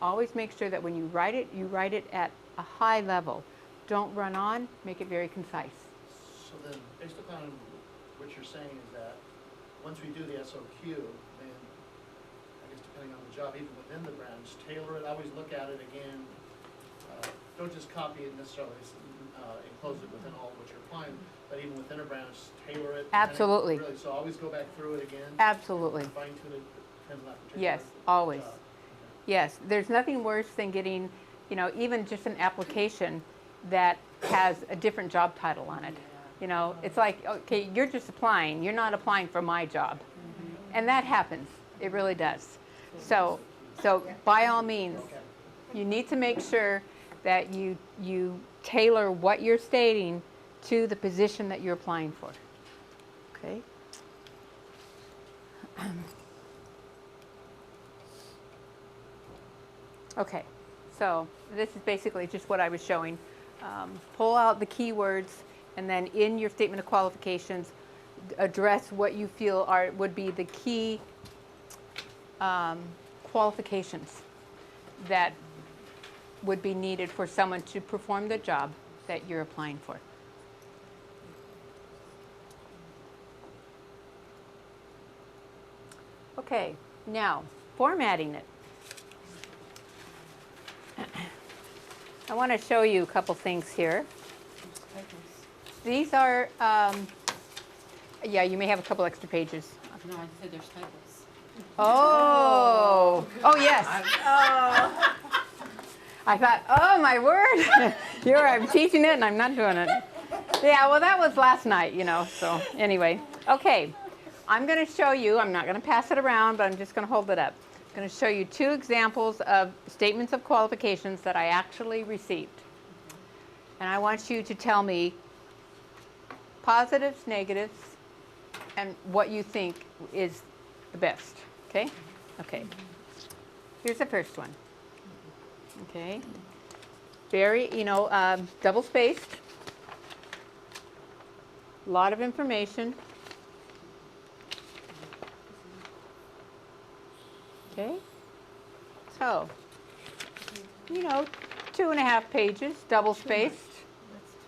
Always make sure that when you write it at a high level. Don't run on, make it very concise. So then, based upon what you're saying is that, once we do the SOQ, then, I guess depending on the job, even within the branch, tailor it, always look at it again. Don't just copy it necessarily, enclose it within all what you're applying, but even within a branch, tailor it. Absolutely. Really, so always go back through it again. Absolutely. Fine tune it, depends on that particular Yes, always. job. Yes, there's nothing worse than getting, even just an application that has a different job title on it. It's like, okay, you're just applying. You're not applying for my job. And that happens. It really does. So by all means, you need to make sure that you tailor what you're stating to the position that you're applying for. Okay? Okay, so this is basically just what I was showing. Pull out the keywords, and then in your statement of qualifications, address what you feel would be the key qualifications that would be needed for someone to perform the job that you're applying for. Okay, now formatting it. I want to show you a couple things here. These are, yeah, you may have a couple extra pages. No, I said there's typos. Oh, yes. I thought, oh my word, I'm teaching it and I'm not doing it. Yeah, well that was last night, so anyway. Okay, I'm going to show you, I'm not going to pass it around, but I'm just going to hold it up. I'm going to show you two examples of statements of qualifications that I actually received. And I want you to tell me positives, negatives, and what you think is the best. Okay? Okay. Here's the first one. Okay. Very, double spaced. A lot of information. Okay. So, 2.5 pages, double spaced.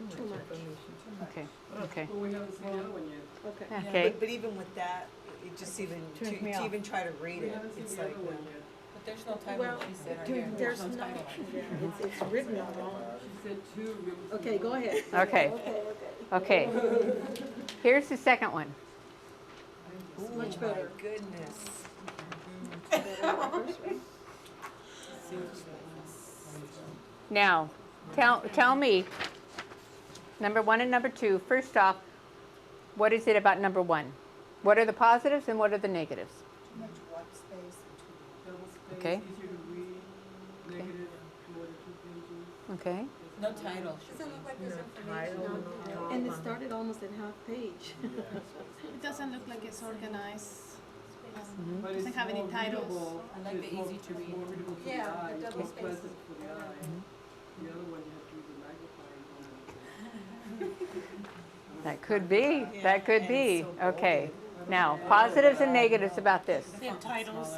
That's too much information. Okay. Okay. Well, we haven't seen the other one yet. Okay. Okay. But even with that, it just even, Turns me to off. even try to read We it, haven't seen it's the like, other one yet. But there's no title, Well, she said right here. there's no, title. it's written wrong. She said two. we haven't seen Okay, the go other. ahead. Okay. Okay. Okay. Here's the second one. Much my better. goodness. Now, tell me, number 1 and number 2, first off, what is it about number 1? What are the positives and what are the negatives? Too much white space and Double space, Okay. easier to read, negative, more than 2 pages. Okay. No title. Doesn't look like there's information. And it started almost at half page. It doesn't look like it's organized. But Doesn't it's have any more titles. readable. I like the It's more- easy to it's read. more readable to the Yeah, eye, the it's double more spaces. pleasant for the eye. The other one, you have to use a magnifying glass. That could be. That could and be. it's so Okay. bolded. Now, positives and negatives about this. They have titles.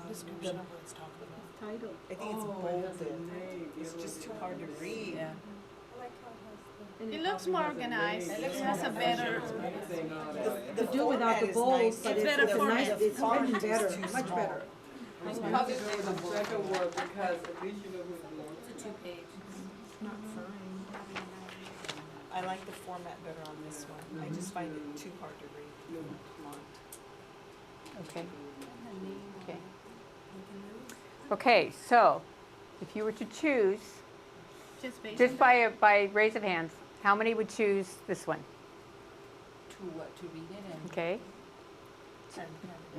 Description of what it's talking about. Title. I think it's Oh, it has a bolded. name. It's just too hard to read. Yeah. And It looks more organized. It has a better. Everything on it. to do without the format is bold, nice. but It's better it's format. nice, it's written better, too much small. better. I'm going to go with the second one because at least you know who's more. It's a 2-page. Not signed. I like the format better on this one. I just find it too hard to read. Okay. Okay. Okay, so if you were to choose, Just based just on by raise of hands, how many would choose this one? To what, to read it and. Okay. And-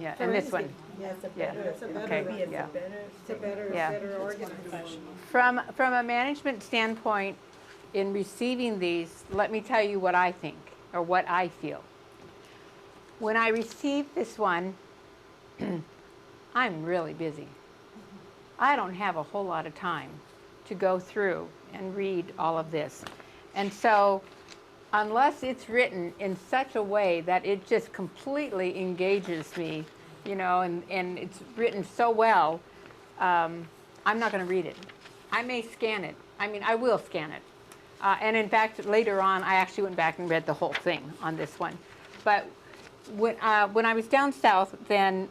Yeah, and this one. Yeah, it's a Yeah. better, it's a Okay, better, yeah. it's a better, Yeah. better organized. From a management standpoint, in receiving these, let me tell you what I think, or what I feel. When I received this one, I'm really busy. I don't have a whole lot of time to go through and read all of this. And so, unless it's written in such a way that it just completely engages me, and it's written so well, I'm not going to read it. I may scan it. I mean, I will scan it. And in fact, later on, I actually went back and read the whole thing on this one. But when I was down south, then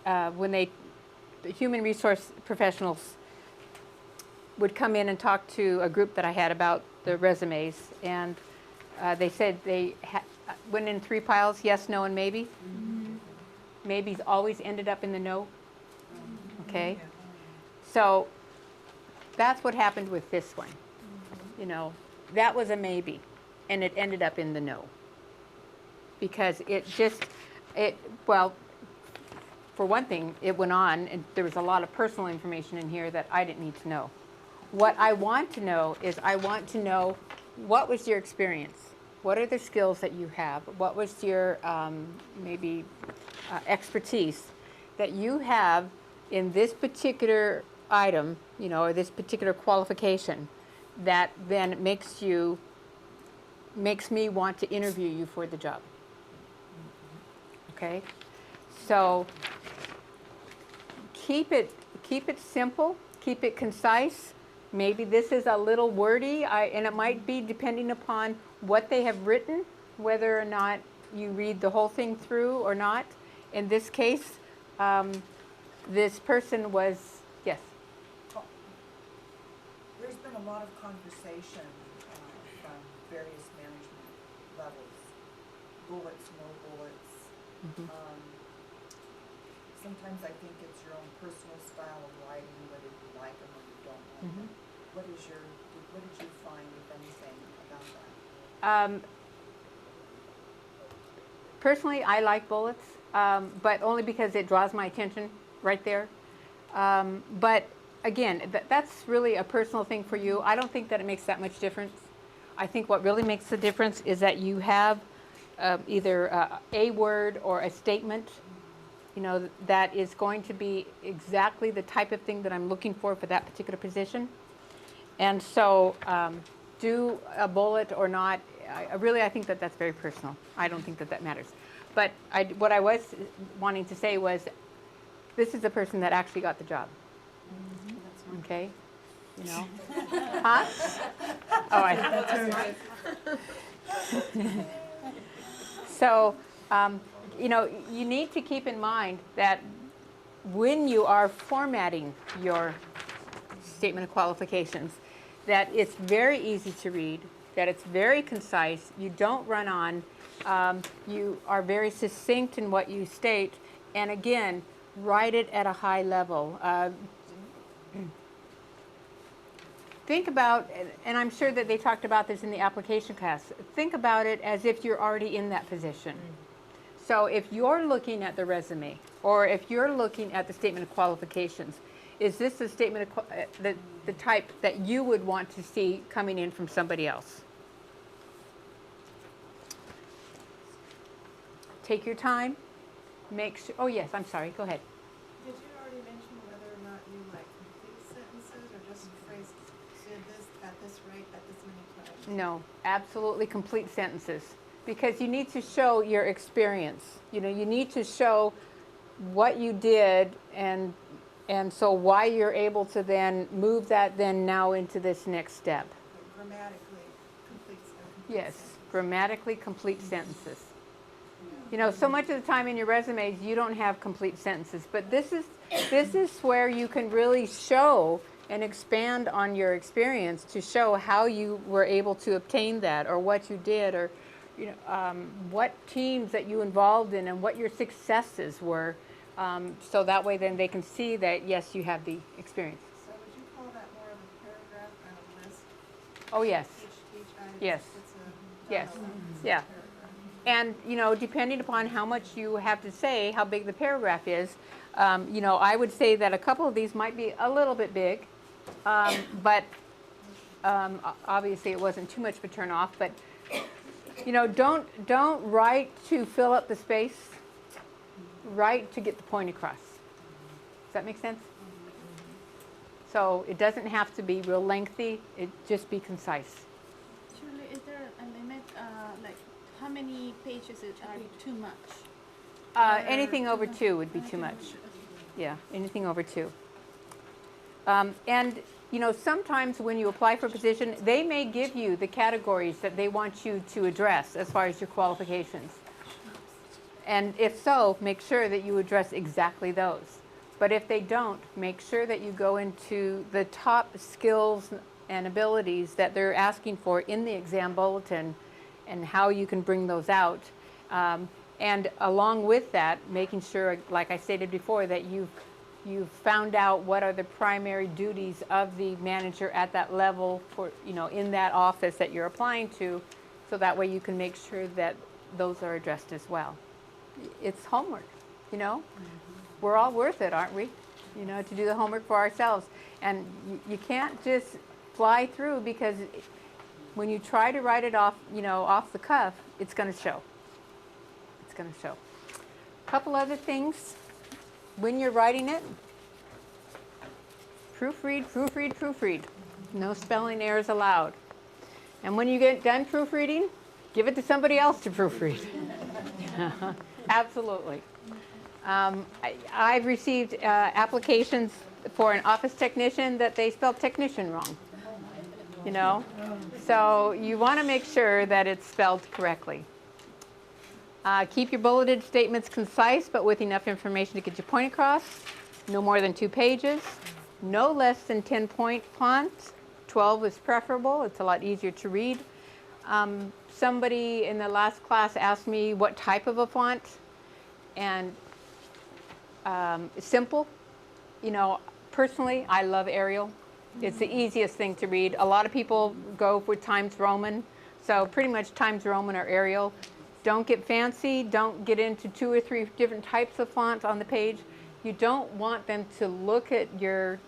when the human resource professionals would come in and talk to a group that I had about the resumes, and they said they went in 3 piles, yes, no, and maybe. Maybes always ended up in the no. Okay? So that's what happened with this one. You know, that was a maybe, and it ended up in the no. Because well, for one thing, it went on, and there was a lot of personal information in here that I didn't need to know. What I want to know is I want to know, what was your experience? What are the skills that you have? What was your maybe expertise that you have in this particular item, you know, or this particular qualification that then makes me want to interview you for the job. Okay? So keep it simple, keep it concise. Maybe this is a little wordy, and it might be depending upon what they have written, whether or not you read the whole thing through or not. In this case, this person was, yes? There's been a lot of conversation from various management levels, bullets, no bullets. Sometimes I think it's your own personal style of writing, whether you like them or you don't like them. What did you find, if anything, about that? Personally, I like bullets, but only because it draws my attention right there. But again, that's really a personal thing for you. I don't think that it makes that much difference. I think what really makes the difference is that you have either a word or a statement, you know, that is going to be exactly the type of thing that I'm looking for that particular position. And so do a bullet or not, I think that that's very personal. I don't think that matters. But what I was wanting to say was, this is the person that actually got the job. Okay? You know? Huh? Oh, So, you know, you need to keep in mind that when you are formatting your Statement of Qualifications, that it's very easy to read, that it's very concise, you don't run on, you are very succinct in what you state, and again, write it at a high level. Think about, and I'm sure that they talked about this in the application class, think about it as if you're already in that position. So if you're looking at the resume, or if you're looking at the Statement of Qualifications, is this the statement of the type that you would want to see coming in from somebody else? Take your time. Make sure. Oh yes, I'm sorry. Go ahead. Did you already mention whether or not you like complete sentences or just phrase did this at this rate at this many times? No, absolutely complete sentences, because you need to show your experience. You know, you need to show what you did and so why you're able to then move that then now into this next step. Grammatically complete sentences. Yes, grammatically complete sentences. You know, so much of the time in your resumes you don't have complete sentences, but this is where you can really show and expand on your experience to show how you were able to obtain that, or what you did, or you know, what teams that you involved in and what your successes were. So that way then they can see that, yes, you have the experience. So would you call that more of a paragraph and a list? Oh, yes. Each item Yes. it's a Yes. dialogue, it's a Yeah. paragraph. And, you know, depending upon how much you have to say, how big the paragraph is, you know, I would say that a couple of these might be a little bit big, but obviously it wasn't too much of a turn off. But, you know, don't write to fill up the space. Write to get the point across. Does that make sense? So it doesn't have to be real lengthy. It just be concise. Julie, is there a limit, like how many pages are too much? Anything over 2 would be too much. Yeah, anything over 2. And, sometimes when you apply for a position, they may give you the categories that they want you to address as far as your qualifications. And if so, make sure that you address exactly those. But if they don't, make sure that you go into the top skills and abilities that they're asking for in the exam bulletin and how you can bring those out. And along with that, making sure, like I stated before, that you've found out what are the primary duties of the manager at that level for, in that office that you're applying to, so that way you can make sure that those are addressed as well. It's homework, We're all worth it, aren't we? To do the homework for ourselves. And you can't just fly through, because when you try to write it off, off the cuff, it's going to show. It's going to show. A couple other things. When you're writing it, proofread, proofread, proofread. No spelling errors allowed. And when you get done proofreading, give it to somebody else to proofread. Absolutely. I've received applications for an office technician that they spelled technician wrong. So you want to make sure that it's spelled correctly. Keep your bulleted statements concise, but with enough information to get your point across. No more than 2 pages. No less than 10-point font. 12 is preferable. It's a lot easier to read. Somebody in the last class asked me what type of a font, and simple. Personally, I love Arial. It's the easiest thing to read. A lot of people go for Times Roman, so pretty much Times Roman or Arial. Don't get fancy. Don't get into 2 or 3 different types of fonts on the page. You don't want them to look at your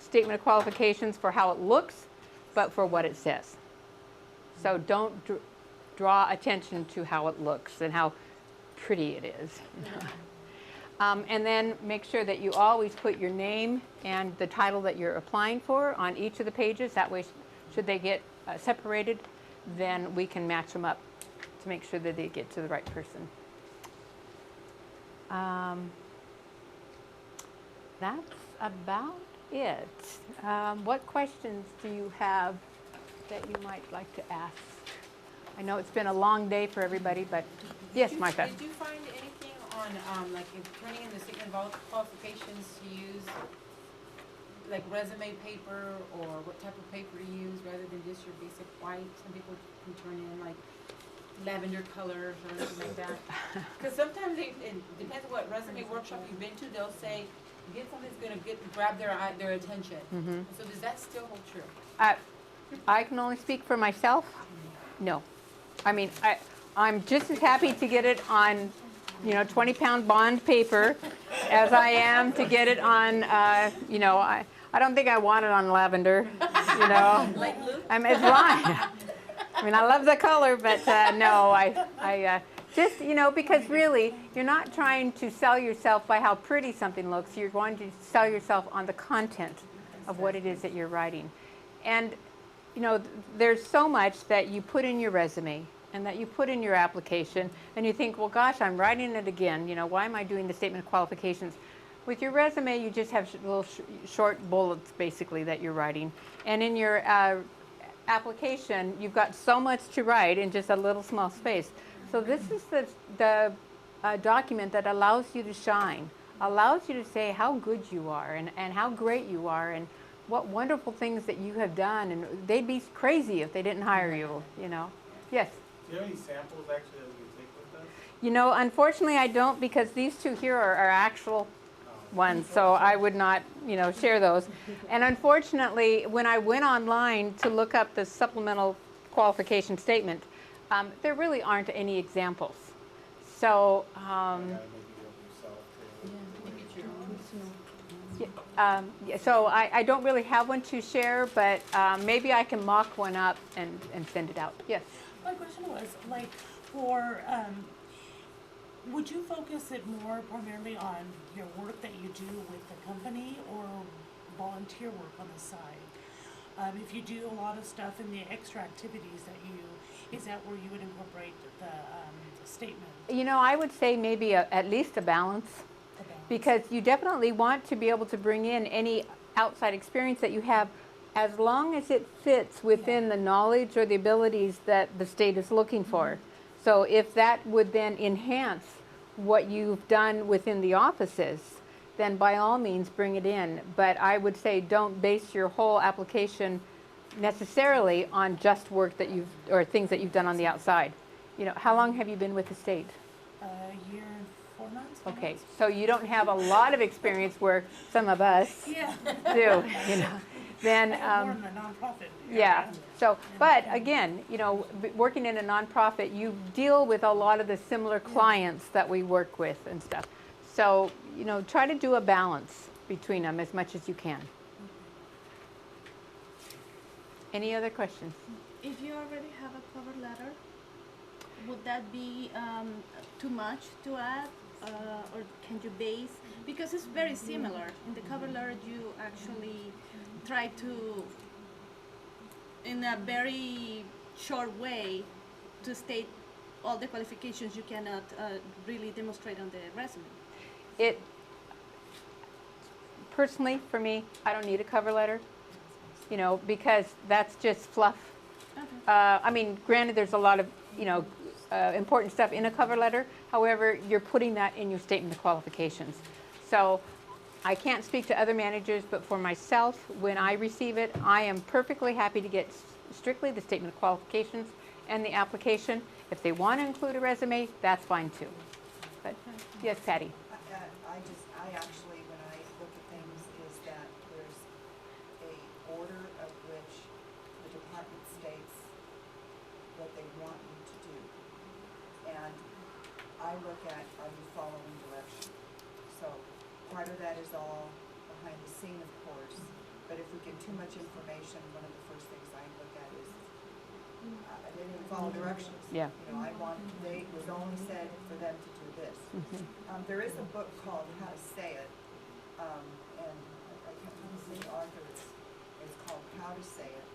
statement of qualifications for how it looks, but for what it says. So don't draw attention to how it looks and how pretty it is. And then make sure that you always put your name and the title that you're applying for on each of the pages. That way, should they get separated, then we can match them up to make sure that they get to the right person. That's about it. What questions do you have that you might like to ask? I know it's been a long day for everybody, but yes, Martha. Did you find anything on, like, in turning in the statement of qualifications to use, like, resume paper, or what type of paper to use rather than just your basic white? Some people can turn in, like, lavender colors or anything like that. Because sometimes it depends on what resume workshop you've been to. They'll say, get something that's going to grab their attention. Mm-hmm. So does that still hold true? I can only speak for myself. No. I mean, I'm just as happy to get it on, 20-pound bond paper as I am to get it on, I don't think I want it on lavender, Like Luke? It's right. I mean, I love the color, but no, I just, because really, you're not trying to sell yourself by how pretty something looks. You're going to sell yourself on the content of what it is that you're writing. And, there's so much that you put in your resume and that you put in your application, and you think, well, gosh, I'm writing it again. Why am I doing the statement of qualifications? With your resume, you just have little short bullets, basically, that you're writing. And in your application, you've got so much to write in just a little small space. So this is the document that allows you to shine, allows you to say how good you are and how great you are and what wonderful things that you have done. And they'd be crazy if they didn't hire you, Yes? Do you have any samples actually that we can take with us? Unfortunately, I don't, because these two here are actual ones, so I would not, share those. And unfortunately, when I went online to look up the supplemental qualification statement, there really aren't any examples. So, so I don't really have one to share, but maybe I can mock one up and send it out. Yes? My question was, like, would you focus it more primarily on your work that you do with the company or volunteer work on the side? If you do a lot of stuff in the extra activities is that where you would incorporate the statement? I would say maybe at least a balance, because you definitely want to be able to bring in any outside experience that you have, as long as it fits within the knowledge or the abilities that the state is looking for. So if that would then enhance what you've done within the offices, then by all means bring it in. But I would say don't base your whole application necessarily on just work that you've, or things that you've done on the outside. You know, how long have you been with the state? A year and 4 months. Okay, so you don't have a lot of experience where some of us Yeah. do, you know. Then, I have more in the nonprofit. yeah, area. so, but again, you know, working in a nonprofit, you deal with a lot of the similar clients that we work with and stuff. So, you know, try to do a balance between them as much as you can. Any other questions? If you already have a cover letter, would that be too much to add, or can you base? Because it's very similar. In the cover letter, you actually try to, in a very short way, to state all the qualifications you cannot really demonstrate on the resume. It, personally, for me, I don't need a cover letter, you know, because that's just fluff. Okay. I mean, granted, there's a lot of, you know, important stuff in a cover letter. However, you're putting that in your statement of qualifications. So I can't speak to other managers, but for myself, when I receive it, I am perfectly happy to get strictly the statement of qualifications and the application. If they want to include a resume, that's fine too. But yes, Patty. I actually, when I look at things, is that there's a order of which the department states what they want you to do. And I look at, are you following direction? So part of that is all behind the scene, of course, but if we get too much information, one of the first things I look at is, I didn't even follow directions. Yeah. You know, it was only said for them to do this. There is a book called How to Say It, and I can't remember the author, it's called How to Say It,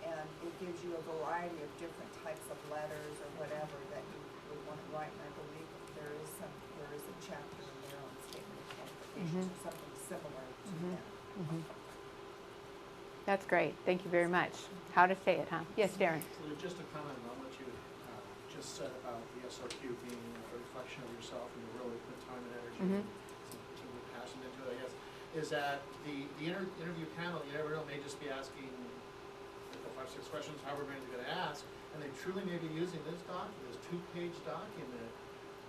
and it gives you a variety of different types of letters or whatever that you would want to write, and I believe there is a chapter in there on statement of qualifications or something similar to that. That's great. Thank you very much. How to say it, huh? Yes, Darren. So just to comment on what you just said about the SOQ being a reflection of yourself and you really put time and energy to be passionate into it, I guess, is that the interview panel, you never know, may just be asking 5, 6 questions, however many they're going to ask, and they truly may be using this document, this 2-page document,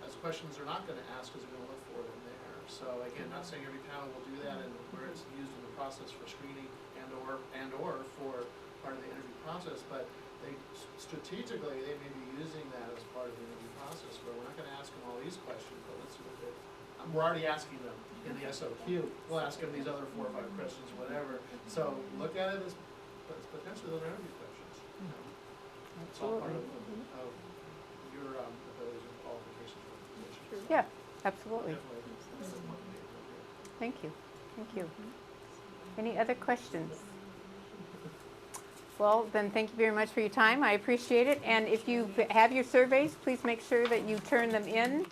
as questions they're not going to ask because they're going to look for it in there. So again, not saying every panel will do that, and where it's used in the process for screening and or for part of the interview process, but they strategically they may be using that as part of the interview process, where we're not going to ask them all these questions, but let's see what they. We're already asking them in the SOQ. We'll ask them these other 4 or 5 questions, whatever. So look at it as potentially those are interview questions. You know? It's all part of your abilities and qualifications for the position. Yeah, absolutely. Definitely. Thank you. Thank you. Any other questions? Well, then thank you very much for your time. I appreciate it. And if you have your surveys, please make sure that you turn them in